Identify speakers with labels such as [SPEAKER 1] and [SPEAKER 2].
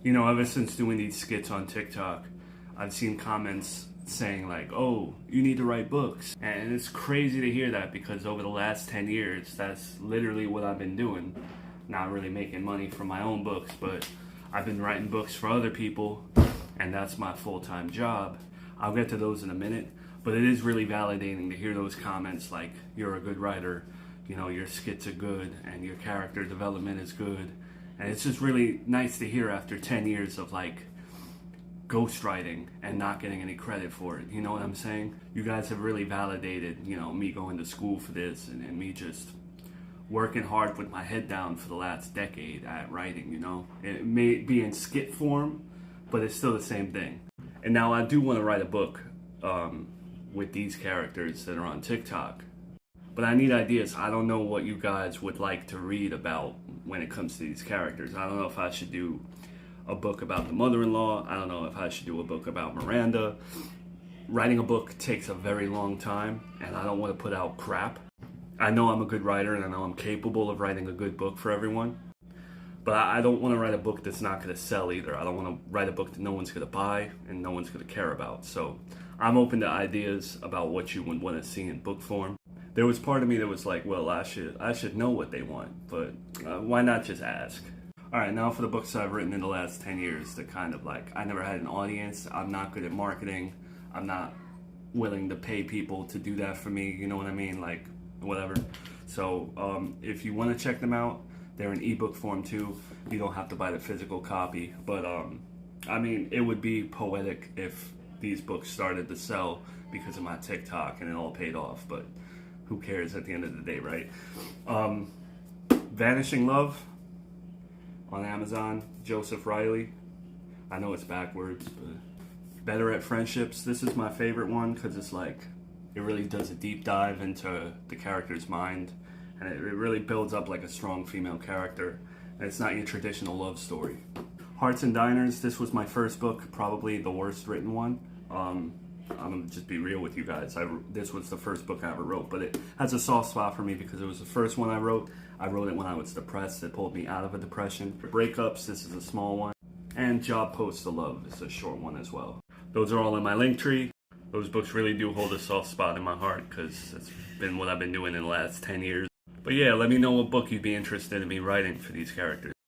[SPEAKER 1] You know, ever since doing these skits on TikTok, I've seen comments saying like, oh, you need to write books. And it's crazy to hear that because over the last 10 years, that's literally what I've been doing. Not really making money from my own books, but I've been writing books for other people, and that's my full-time job. I'll get to those in a minute, but it is really validating to hear those comments like, you're a good writer, you know, your skits are good, and your character development is good. And it's just really nice to hear after 10 years of like ghostwriting and not getting any credit for it. You know what I'm saying? You guys have really validated, you know, me going to school for this and me just working hard with my head down for the last decade at writing, you know? It may be in skit form, but it's still the same thing. And now I do want to write a book with these characters that are on TikTok. But I need ideas. I don't know what you guys would like to read about when it comes to these characters. I don't know if I should do a book about the mother-in-law. I don't know if I should do a book about Miranda. Writing a book takes a very long time, and I don't want to put out crap. I know I'm a good writer, and I know I'm capable of writing a good book for everyone. But I don't want to write a book that's not going to sell either. I don't want to write a book that no one's going to buy and no one's going to care about. So I'm open to ideas about what you would want to see in book form. There was part of me that was like, well, I should know what they want, but why not just ask? All right, now for the books I've written in the last 10 years that kind of like, I never had an audience. I'm not good at marketing. I'm not willing to pay people to do that for me. You know what I mean? Like, whatever. So if you want to check them out, they're in ebook form too. You don't have to buy the physical copy. But I mean, it would be poetic if these books started to sell because of my TikTok and it all paid off. But who cares at the end of the day, right? Vanishing Love on Amazon, Joseph Riley. I know it's backwards, but Better at Friendships. This is my favorite one because it's like, it really does a deep dive into the character's mind, and it really builds up like a strong female character, and it's not your traditional love story. Hearts and Diners. This was my first book, probably the worst written one. I'm gonna just be real with you guys. This was the first book I ever wrote, but it has a soft spot for me because it was the first one I wrote. I wrote it when I was depressed. It pulled me out of a depression. Breakups, this is a small one. And Job Post to Love is a short one as well. Those are all in my link tree. Those books really do hold a soft spot in my heart because it's been what I've been doing in the last 10 years. But yeah, let me know what book you'd be interested in me writing for these characters.